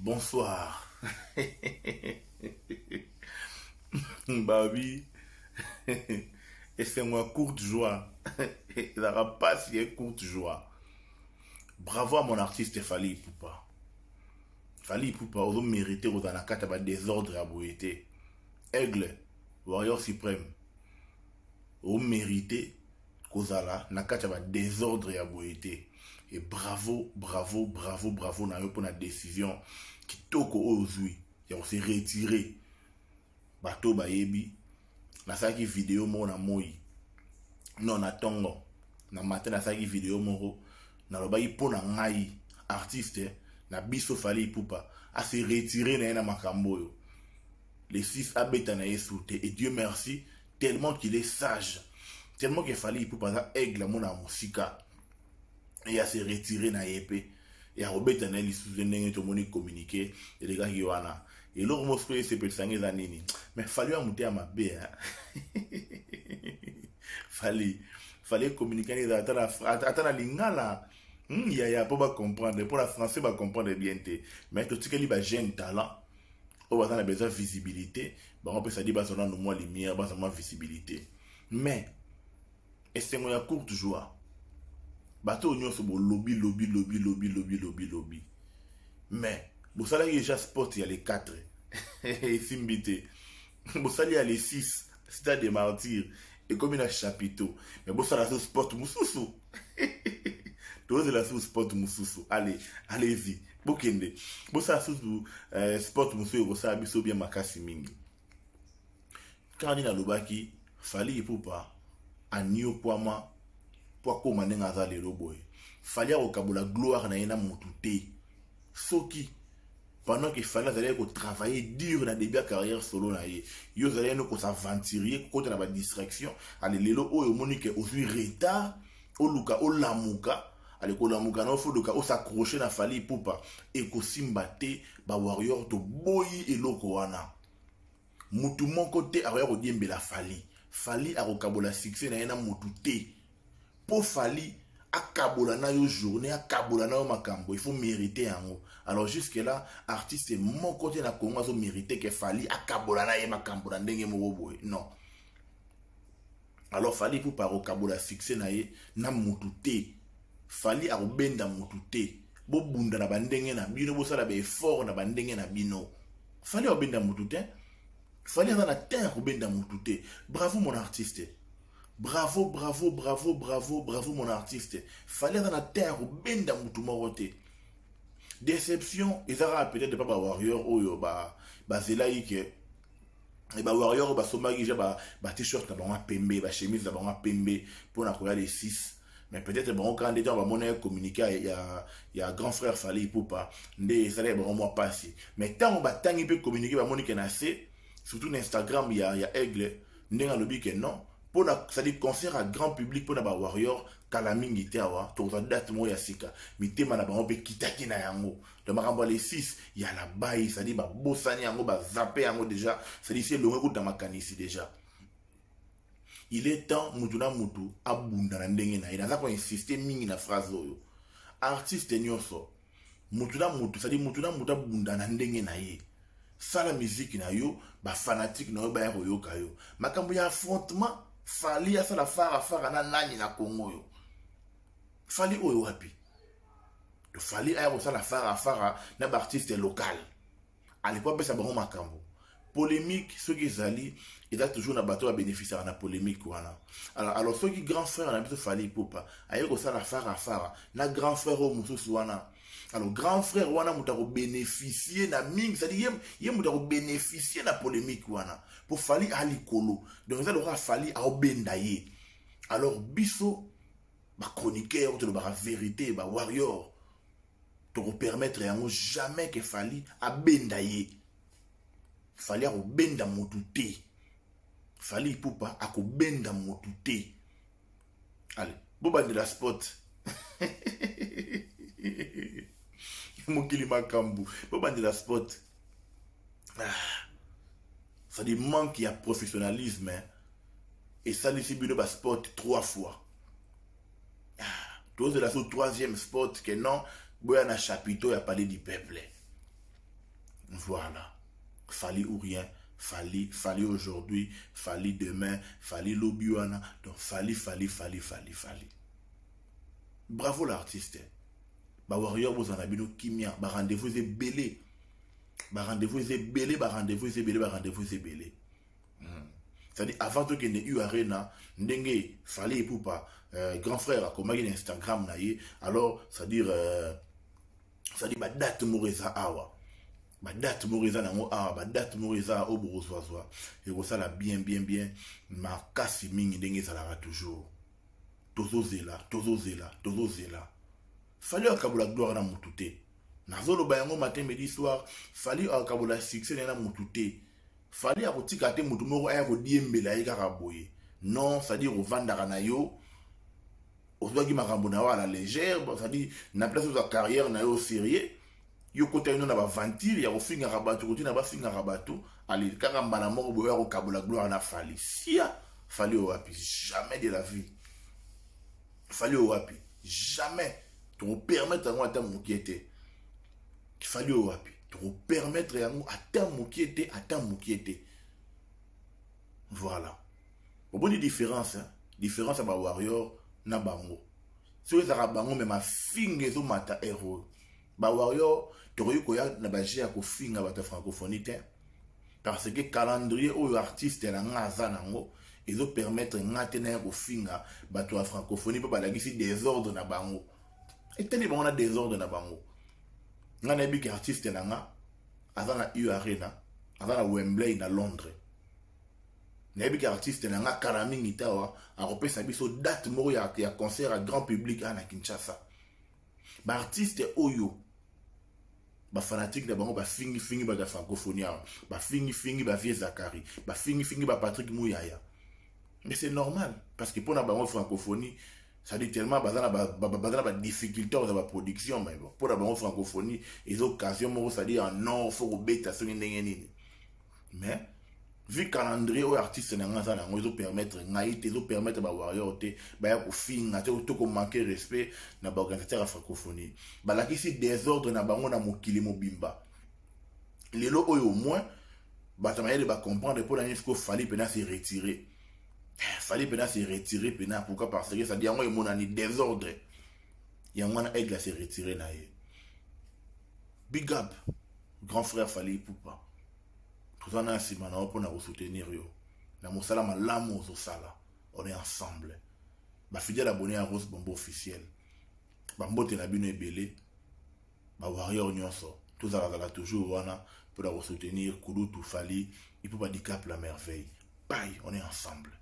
Bonsoir. Babi. Et c'est moi courte joie. La rapace est courte joie. Bravo à mon artiste Fally Ipupa. Fally Ipupa, vous méritez aux anakata ba désordre à boété. Aigle, warrior suprême. Vous méritez kozala nakata ba désordre à boété. Et bravo, bravo, bravo, bravo pour la décision qui toko ozui. On s'est retiré. Bato bayebi. Na saki vidéo mo na moi. Non na tongo. Na matin na saki vidéo mo na lobayi pona ngai artiste na biso Fally Ipupa a se retiré na makambo yo. Les 6 abeta na esouté et Dieu merci tellement qu'il est sage. Tellement que Fally Ipupa za aigle mo na musika. Et à se retirer na épée et à Robert Anel sous un tout monde communiquer et les gars qui wana et l'autre mot c'est peut s'engager la nini mais fallu monter à ma baie fallait communiquer les attends lingala il y a pas comprendre pour la français va comprendre bien mais tout ce qui est jeune talent on va avoir besoin de visibilité on peut se dire bah ça donne moins lumière bah ça moins visibilité mais et c'est moi courte joie. Bateau union sur lobby. Mais, vous savez déjà sport, il y a les 4. Et Simbité. Vous savez, il y a les 6. Stade des martyrs. Et comme il y a un chapiteau. Mais vous savez, la sport moussoussou. Tous la sous sport moussoussou. Allez, allez-y. Bokende. Vous savez, sport moussoussou, vous savez, vous bien makasi mingi. Quand on est dans le baki, Fally Ipupa, à Nio Poama, pour commander un les robots. Fallait au Kabula gloire na yena motute. Soki pendant que fallait aller travailler dur dans début carrière solo na ye. Yo allez nous s'aventurer contre la distraction. Allez lelo o monique aussi retard au luka au lamuka. Allez ko lamuka na fo luka o s'accrocher na Fally Ipupa et ko simbate ba warrior to boyi eloko wana. Mutu mon côté arrière au diembe la Fally a au Kabula succès na yena motute. Pour Fally, akabola na yo journée, akabola na yo makambo, il faut mériter en haut. Alors jusque là, artiste mon côté na Congo a mérité que Fally akabola na yo makambo na ndenge mo non. Alors Fally pour par okabola succès na ye na mutute. Fally a obenda mutute. Bo bunda na bandenge na bino bo sala be effort na bandenge na bino. Fally obenda mutute. Fally a na terre obenda mutute. Bravo mon artiste. Bravo, bravo, bravo, bravo, bravo mon artiste. Fallait dans la terre ou ben dans moutoumoroté. Déception, ils auraient peut-être pas warrior ou yo ba zelaïque. Et ba warrior ba somagi ba t-shirt na ba pembe, ba chemise na ba pembe pour na koya les 6. Mais peut-être bon quand déjà ba monnaie communiquer il y a grand frère Fally Ipupa ndé ça les bon moi passé. Mais tant on ba tangi peut communiquer ba monique na c'est surtout sur Instagram il y a aigle ndé lobby que non. Pour la concert à grand public pour la warrior kalamingi tewa to za date mo ya sika mitema na bango pe kitaki na yango de makambo les 6 il y a la baille ça dit ba bosani yango ba zapper yango déjà ça dit c'est le route dans makanisi déjà il est temps mutuna mutu abunda na ndenge na ina za ko insister mingi na phrase oyo artiste nyonso mutuna mutu ça dit mutuna mutu abunda na ndenge na ye sala musique na yo ba fanatique na yo ba yo kayo makambo ya affrontement Fally a ça la fara na nani na Congo yo. Fally oyo wapi. Fally a ça la fara na ba artiste local. À l'époque ça bon makambo. Polémique ceux qui zali il a toujours na bateau à bénéficier na polémique wana. Alors ceux qui grand frère na biso Fally Ipupa ayeko ça la fara na grand frère o mususu wana. Alors grand frère wana mutako bénéficier na ming ça dit yé mutako bénéficier na polémique wana pour Fally alikolo donc ça aura Fally a obendaye alors biso ba chroniqueur de la vérité ba warrior to permettre yango jamais que Fally a bendaye Fally a obenda motute Fally Ipupa a ko benda motute allez boba de la spot Mokili makambu boba de la spot ça dit manque il y a professionnalisme hein? Et ça ici bino ba sport 3 fois tous de la sous 3e spot que non boya na chapiteau ya parler du peuple Voilà. Fali ou rien. Fali aujourd'hui. Fali demain. Fali l'obiwana. Donc fali. Bravo l'artiste. Ba warrior vous en avez nos kimia. Ba rendez-vous c'est belé. Ba rendez-vous c'est belé. C'est-à-dire, avant tout qu'il y ait eu arena, n'engue fallait pour pas grand frère comme un Instagram naïe. Alors, c'est-à-dire, bah date moreza awa, bah date moreza nango awa, bah date moreza au bourgeois. Et ça la bien, ma casse mingi n'engue ça la toujours. Tozo zela. Fallait à Kaboula gloire na mutute. Nazolo bayango matin midi soir, fallait à Kaboula succès na mutute. Fallait à kotika te mutu moko aya ko diembela ye kaka boye. Non, c'est-à-dire au vandaka na yo, au doit qui makambo na wa la légère, c'est-à-dire na place de ta carrière na yo sérieux, yo kota ino na ba ventir ya ko finga rabatu, koti na ba finga rabatu, ali kaka mbana moko boye ko kabola gloire na fali. Sia, fallait au wapi, jamais de la vie. Fallait au wapi, jamais. Tu me permettre à moi de m'inquiéter. Fallait au wapi. Pour permettre à nous attendre qui était. Voilà. Au bout de différence, différence à ma warrior na bango. Si vous avez bango mais ma finger zo mata héros. Ba warrior toriyo koya na baje ya ko finga bata francophonie parce que calendrier ou artiste na ngaza nango ils permettre ngate na ko finga bato ya francophonie pa balagisi désordre na bango. Et tellement on a désordre na bango. Ngana bi artiste nanga azana U Arena azana Wembley na Londres na bi artiste nanga Karami Ngitawa a repesa biso date moko ya concert à grand public à Kinshasa. Ba artiste oyo ba fanatique de bango ba fingi ba francophonie ba fingi ba Vie Zakari ba fingi ba Patrick Mouyaya. Mais c'est normal parce que pour na bango francophonie ça dit tellement bazana difficulté dans la production mais bon pour la bonne francophonie les occasions moi ça dit en non faut bêta sur nini mais vu calendrier ou artiste na ngasa na ngozo permettre ngaite zo permettre ba warrior te ba ya ko finga te to ko manquer respect na ba organisateur ya francophonie ba la kisi désordre na bango na mokili mobimba lelo oyo au moins ba tamaya ba comprendre pour la nisco fallait pena se retirer. Fallait pena se retirer pena pourquoi parce que ça dit en mon ani désordre yangwana aigle se retirer na ye big up grand frère fallait pour pas tout ça na sima na pour na soutenir yo na mosala malamu zo sala on est ensemble ba fidèle abonné à Rose Bombo officiel ba mbote na bino ebele ba warrior nyonso tout ça là toujours wana pour la soutenir Kulutu Fali et pour pas handicap la merveille bye on est ensemble.